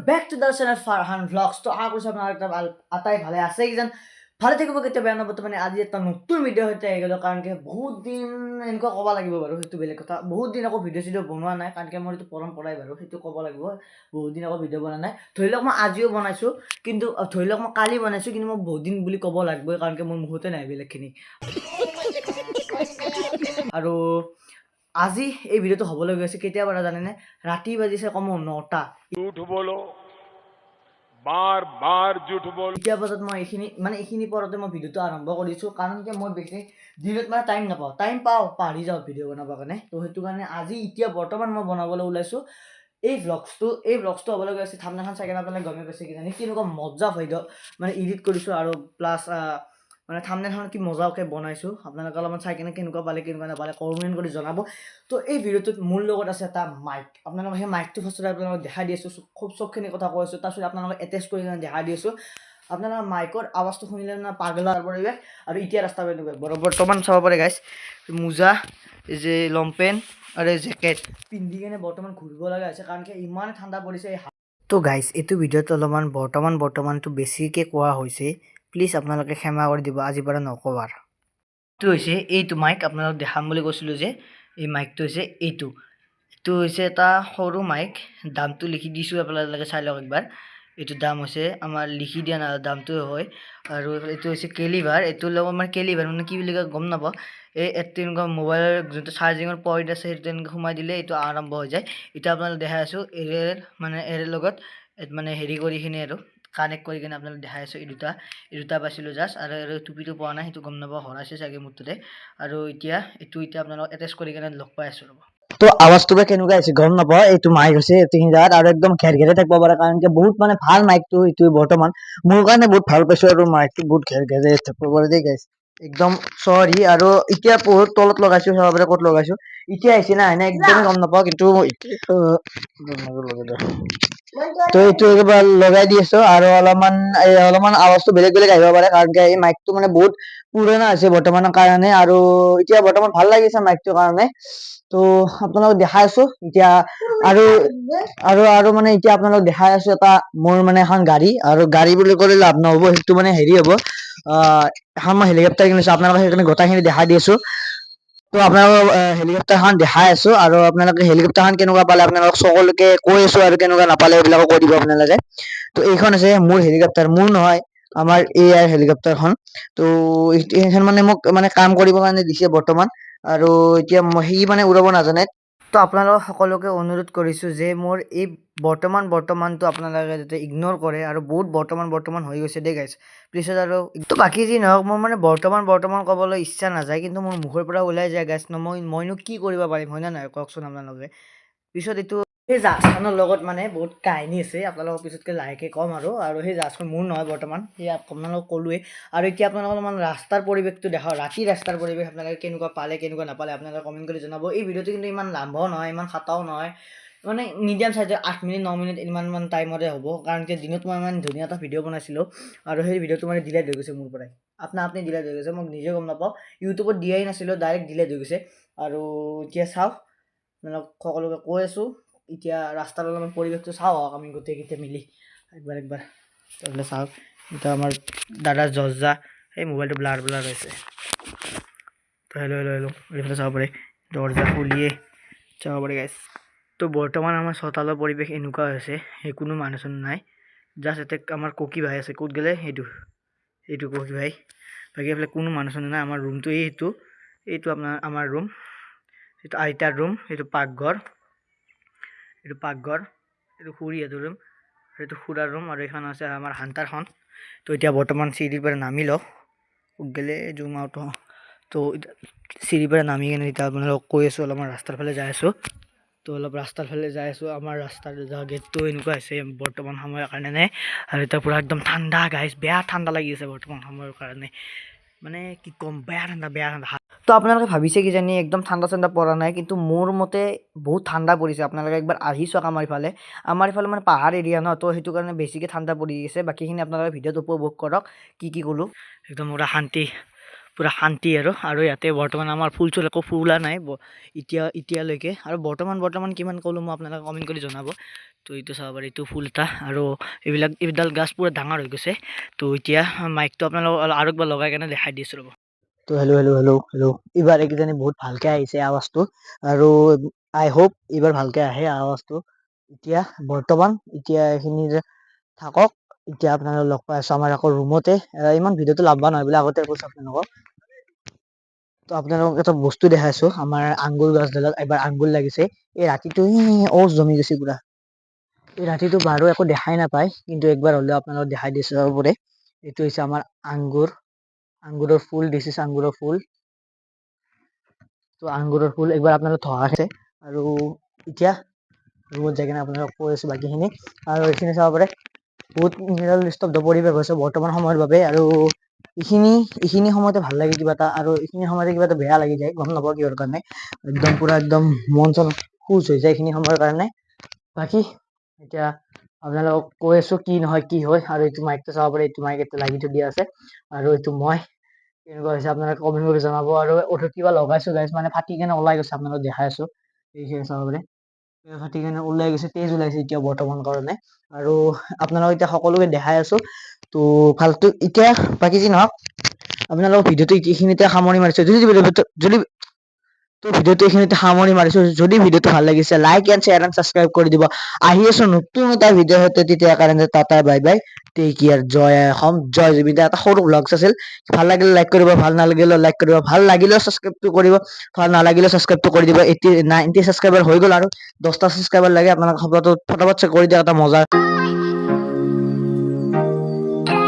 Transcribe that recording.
Back to the channel Farhan vlogs. তো আশা করছি আপনারা একটা আতাই ভালে আছে কিজান ভালে থাকিব কেতিয়া বেয়া নাপাব। মানে আজি এটা নতুন ভিডিঅ' সৈতে আহি গ'লো, কাৰণ কি বহুত দিন এনেকুৱা ক'ব লাগিব বাৰু, সেইটো বেলেগ কথা। বহুত দিন আকৌ ভিডিঅ' চিডিঅ' বনোৱা নাই, কাৰণ কি মোৰ এইটো পৰম্পৰাই বাৰু, সেইটো ক'ব লাগিব। বহুত দিন আকৌ ভিডিঅ' বনোৱা নাই, ধৰি লওক মই আজিও বনাইছোঁ, কিন্তু ধৰি লওক মই কালি বনাইছোঁ, কিন্তু মই বহুত দিন বুলি ক'ব লাগিবই, কাৰণ কি মোৰ মুখতে নাই বেলেগখিনি। আৰু আজি এই ভিডিঅ'টো হ'বলৈ গৈছে কেতিয়া বাৰু জানেনে? ৰাতি বাজিছে কম 9টা। झूठ बोलो, बार बार झूठ बोलो। এতিয়া বজাত মই এইখিনি পৰতে মই ভিডিঅ'টো আৰম্ভ কৰিছোঁ, কাৰণ কি মই বেছি দিনত মানে টাইম নাপাওঁ, টাইম পাওঁ পাহৰি যাওঁ ভিডিঅ' বনাবৰ কাৰণে। তো সেইটো কাৰণে আজি এতিয়া বৰ্তমান মই বনাবলৈ ওলাইছোঁ এই ভ্লগছটো হ'বলৈ গৈ আছে। থাম্বনেইলখন চাই কিনে আপোনালোকে গমে পাইছে কিজানি কেনেকুৱা মজা ভিডিঅ' মানে এডিট কৰিছোঁ, আৰু প্লাছ মানে থাম্বনেইলখন কি মজাকৈ বনাইছোঁ। আপোনালোকে অলপমান চাই কিনে কেনেকুৱা পালে কেনেকুৱা নাপালে কমেণ্ট কৰি জনাব। তো এই ভিডিঅ'টোত মোৰ লগত আছে এটা মাইক। আপোনালোকক সেই মাইকটো ফাৰ্ষ্টতে আপোনালোকক দেখাই দি আছোঁ, খুব চবখিনি কথা কৈ আছোঁ। তাৰপিছত আপোনালোকক এটেচ কৰি কিনে দেখাই দি আছোঁ। আপোনালোকৰ মাইকৰ আৱাজটো শুনিলে না পাগলাৰ পৰিৱেশ। আৰু এতিয়া ৰাস্তা বৰ্তমান চাব পাৰে গাইছ, মোজা, এই যে লংপেণ্ট আৰু জেকেট পিন্ধি কিনে বৰ্তমান ঘূৰিব লগা হৈছে, কাৰণ কি ইমান ঠাণ্ডা পৰিছে। তো গাইছ, এইটো ভিডিঅ'ত অলপমান বৰ্তমানটো বেছিকৈ কোৱা হৈছে, প্লিজ আপোনালোকে ক্ষমা কৰি দিব, আজিৰ পৰা নকওঁ আৰু। এইটো হৈছে এইটো মাইক, আপোনালোকক দেখাম বুলি কৈছিলোঁ যে এই মাইকটো হৈছে এইটো হৈছে এটা সৰু মাইক। দামটো লিখি দিছোঁ, আপোনালোকে চাই লওক একবাৰ। এইটো দাম হৈছে আমাৰ লিখি দিয়া দামটো হয়। আৰু এইটো হৈছে কেলিভাৰ। এইটোৰ লগত মানে কেলিভাৰ মানে কি বুলি কয় গম নাপাওঁ। এই তেনেকুৱা মোবাইলৰ যোনটো চাৰ্জিঙৰ পইণ্ট আছে, সেইটো তেনেকৈ সোমাই দিলে এইটো আৰম্ভ হৈ যায়। এতিয়া আপোনালোকে দেখাই আছোঁ এৰে লগত মানে হেৰি কৰি কিনে আৰু কানেক্ট কৰি কিনে আপোনালোকে দেখাই আছোঁ। এই দুটা পাইছিলোঁ জাষ্ট, আৰু টুপিটো পোৱা নাই, সেইটো গম নাপাওঁ, হৰাইছে চাগে মুঠতে। আৰু এতিয়া আপোনালোকক এটেচ কৰি কিনে লগ পাই আছোঁ ৰ'ব। তো আৱাজটো বা কেনেকুৱা আহিছে গম নাপাওঁ। এইটো মাইক হৈছে এইখিনি জেগাত, আৰু একদম ঘেৰ থাকিব পাৰে, কাৰণ কি বহুত মানে ভাল মাইকটো। এইটো বৰ্তমান মোৰ কাৰণে বহুত ভাল পাইছোঁ, আৰু মাইকটো বহুত ঘেৰ থাকিব পাৰে দেই গাইছ। একদম চৰি। আৰু এতিয়া বহুত তলত লগাইছোঁ, চাব পাৰে ক'ত লগাইছোঁ। এতিয়া আহিছে না এনে একদমেই গম নাপাওঁ, কিন্তু তো এইটো একেবাৰে লগাই দি আছোঁ। আৰু অলপমান আৱাজটো বেলেগ আহিব পাৰে, কাৰণ কি এই মাইকটো মানে বহুত পুৰণা হৈছে বৰ্তমানৰ কাৰণে, আৰু এতিয়া বৰ্তমান ভাল লাগিছে মাইকটোৰ কাৰণে। তো আপোনালোকক দেখাই আছোঁ এতিয়া। আৰু মানে এতিয়া আপোনালোকক দেখাই আছোঁ এটা মোৰ মানে এখন গাড়ী। আৰু গাড়ী বুলি ক'লে লাভ নহ'ব, সেইটো মানে হেৰি হ'ব। এখন মই হেলিকপ্টাৰ কিনিছোঁ, আপোনালোকক সেইকাৰণে গোটেইখিনি দেখাই দি আছোঁ। তো আপোনালোকক হেলিকপ্টাৰখন দেখাই আছোঁ, আৰু আপোনালোকে হেলিকপ্টাৰখন কেনেকুৱা পালে আপোনালোকক সকলোকে কৈ আছোঁ, আৰু কেনেকুৱা নাপালে এইবিলাকো কৈ দিব আপোনালোকে। তো এইখন আছে মোৰ হেলিকপ্টাৰ, মোৰ নহয়, আমাৰ AI হেলিকপ্টাৰখন। তো এইখন মানে মোক মানে কাম কৰিবৰ কাৰণে দিছে বৰ্তমান, আৰু এতিয়া সি মানে উৰাব নাজানে। তো আপোনালোকক সকলোকে অনুৰোধ কৰিছোঁ যে মোৰ এই বৰ্তমানটো আপোনালোকে যাতে ইগন'ৰ কৰে, আৰু বহুত বৰ্তমান হৈ গৈছে দেই গাইছ, প্লিজ। আৰু তো বাকী যি নহওক, মোৰ মানে বৰ্তমান ক'বলৈ ইচ্ছা নাযায়, কিন্তু মোৰ মুখৰ পৰা ওলাই যায় গাইছ। মইনো কি কৰিব পাৰিম, হয়নে নহয় কওকচোন আপোনালোকে। পিছত এইটো সেই জাহাজখনৰ লগত মানে বহুত কাহিনী আছে, আপোনালোকক পিছতকৈ লাহেকৈ ক'ম। আৰু সেই জাহাজখন মোৰ নহয় বৰ্তমান, সেয়া আপোনালোকক ক'লোৱেই। আৰু এতিয়া আপোনালোকক অলপমান ৰাস্তাৰ পৰিৱেশটো দেখাওঁ, ৰাতি ৰাস্তাৰ পৰিৱেশ আপোনালোকে কেনেকুৱা পালে কেনেকুৱা নাপালে আপোনালোকে কমেণ্ট কৰি জনাব। এই ভিডিঅ'টো কিন্তু ইমান লাম্বাও নহয়, ইমান খাটাও নহয়, মানে মিডিয়াম চাইজৰ 8 মিনিট 9 মিনিট ইমান টাইমতে হ'ব, কাৰণ কি দিনত মই ইমান ধুনীয়া এটা ভিডিঅ' বনাইছিলোঁ, আৰু সেই ভিডিঅ'টো মানে ডিলেট হৈ গৈছে মোৰ পৰাই। আপুনি ডিলেট হৈ গৈছে, মই নিজে গম নাপাওঁ, ইউটিউবত দিয়াই নাছিলোঁ, ডাইৰেক্ট ডিলেট হৈ গৈছে। আৰু এতিয়া চাওক, আপোনালোক সকলোকে কৈ আছোঁ, এতিয়া ৰাস্তাৰ অলপমান পৰিৱেশটো চাওঁ আহক আমি গোটেইকেইটা মিলি একবাৰ তাৰপিছত চাওক। এতিয়া আমাৰ দাদাৰ জজা, সেই মোবাইলটো ব্লাৰ হৈছে। তো হেল্ল' এইফালে চাব পাৰে, দৰ্জা খুলিয়ে চাব পাৰে গাইছ। তো বৰ্তমান আমাৰ চোতালৰ পৰিৱেশ এনেকুৱা হৈছে, সেই কোনো মানুহ চানুহ নাই, জাষ্ট এতিয়া আমাৰ ককি ভাই আছে। ক'ত গ'লে এইটো ককি ভাই, বাকী এইফালে কোনো মানুহ চানুহ নাই। আমাৰ ৰুমটো এইটো আমাৰ ৰুম, এইটো আইতাৰ ৰুম, এইটো পাকঘৰ, এইটো খুৰীহঁতৰ ৰুম, এইটো খুৰাৰ ৰুম, আৰু এইখন আছে আমাৰ হান্তাৰখন। তো এতিয়া বৰ্তমান চিৰিৰ পৰা নামি লওঁ, গ'লে জুম আউট হওঁ। তো চিৰিৰ পৰা নামি কিনে এতিয়া আপোনালোকক কৈ আছোঁ, অলপমান ৰাস্তাৰ ফালে যাই আছোঁ। তো অলপ ৰাস্তাৰ ফালে যাই আছোঁ, আমাৰ ৰাস্তাৰ গেটটো এনেকুৱা হৈছে বৰ্তমান সময়ৰ কাৰণে। আৰু এতিয়া পূৰা একদম ঠাণ্ডা গাইছ, বেয়া ঠাণ্ডা লাগি আছে বৰ্তমান সময়ৰ কাৰণে, মানে কি ক'ম, বেয়া ঠাণ্ডা। তো আপোনালোকে ভাবিছে কিজানি একদম ঠাণ্ডা পৰা নাই, কিন্তু মোৰ মতে বহুত ঠাণ্ডা পৰিছে। আপোনালোকে একবাৰ আহি চাওক আমাৰ ইফালে মানে পাহাৰ এৰিয়া ন, তো সেইটো কাৰণে বেছিকৈ ঠাণ্ডা পৰি আছে। বাকীখিনি আপোনালোকে ভিডিঅ'ত উপভোগ কৰক, কি ক'লোঁ। একদম পুৰা শান্তি, পূৰা শান্তি আৰু ইয়াতে বৰ্তমান আমাৰ ফুল চুল একো ফুলা নাই এতিয়ালৈকে আৰু বৰ্তমান কিমান ক'লোঁ মই আপোনালোকে কমেণ্ট কৰি জনাব। তো এইটো চাব পাৰে, এইটো ফুল এটা আৰু এইডাল গাছ পূৰা ডাঙৰ হৈ গৈছে। তো এতিয়া মাইকটো আপোনালোকক আৰু একবাৰ লগাই কেনে দেখাই দিছোঁ ৰ'ব। তো হেল্ল'। এইবাৰ এইকেইজনী বহুত ভালকৈ আহিছে আৱাজটো, আৰু আই হোপ এইবাৰ ভালকৈ আহে আৱাজটো। এতিয়া বৰ্তমান এইখিনি যে থাকক, এতিয়া আপোনালোকে লগ পাই আছোঁ আমাৰ আকৌ ৰুমতে। ইমান ভিডিঅ'টো লাম্বা নহয় বুলি আগতে কৈছোঁ আপোনালোকক। তো আপোনালোকক এটা বস্তু দেখাইছোঁ, আমাৰ আঙ্গুৰ গছডালত এবাৰ আঙ্গুৰ লাগিছে। এই ৰাতিটো ওজ জমি গৈছে পূৰা। এই ৰাতিটো বাৰু একো দেখাই নাপায়, কিন্তু একবাৰ হ'লেও আপোনালোকক দেখাই দিছোঁ চবৰে। এইটো হৈছে আমাৰ আঙ্গুৰৰ ফুল, দিছ ইজ আঙ্গুৰৰ ফুল। তো আঙ্গুৰৰ ফুল একবাৰ আপোনালোক থকাছে, আৰু এতিয়া ৰুমত যাই কিনে আপোনালোকক কৈ আছোঁ বাকীখিনি। আৰু এইখিনি চাব পাৰে, বহুত নিস্তব্ধ পৰিৱেশ হৈছে বৰ্তমান সময়ৰ বাবে, আৰু এইখিনি সময়তে ভাল লাগে কিবা এটা, আৰু এইখিনি সময়তে কিবা এটা বেয়া লাগি যায়, গম নাপাওঁ কিহৰ কাৰণে। একদম মন চন খুচ হৈ যায় এইখিনি সময়ৰ কাৰণে। বাকী এতিয়া আপোনালোকক কৈ আছোঁ কি নহয় কি হয়। আৰু এইটো মাইকটো চাব পাৰে, এইটো মাইক এতিয়া লাগি থৈ দিয়া আছে, আৰু এইটো মই কেনেকুৱা হৈছে আপোনালোকে কমেণ্ট কৰি জনাব। আৰু কিবা লগাইছোঁ গাইছ, মানে ফাটি কেনে ওলাই গৈছে, আপোনালোকক দেখাই আছোঁ। এইখিনি চাব পাৰে, ফাটি কেনে ওলাই গৈছে, তেজ ওলাইছে এতিয়া বৰ্তমান কাৰণে। আৰু আপোনালোকক এতিয়া সকলোকে দেখাই আছোঁ। তো ভালটো এতিয়া বাকী যি নহওক, আপোনালোকৰ ভিডিঅ'টো এইখিনিতে সামৰণি মাৰিছোঁ। ভিডিঅ'টো এইখিনিতে সামৰণি মাৰিছোঁ। যদি ভিডিঅ'টো ভাল লাগিছে, like and share and subscribe কৰি দিব। আহি আছোঁ নতুন এটা ভিডিঅ'ৰ সৈতে, তেতিয়া কাৰণে tata bye bye, take care, জয় অসম, জয় জুবিন দা। এটা সৰু ভ্লগছ আছিল, ভাল লাগিলে লাইক কৰিব, ভাল নালাগিলেও লাইক কৰিব, ভাল লাগিলেও ছাবস্ক্ৰাইবটো কৰিব, ভাল নালাগিলেও ছাবস্ক্ৰাইবটো কৰি দিব। 90 ছাবস্ক্ৰাইবাৰ হৈ গ'ল, আৰু 10টা ছাবস্ক্ৰাইবাৰ লাগে আপোনালোক। ফটাফট কৰি দিয়া, এটা মজা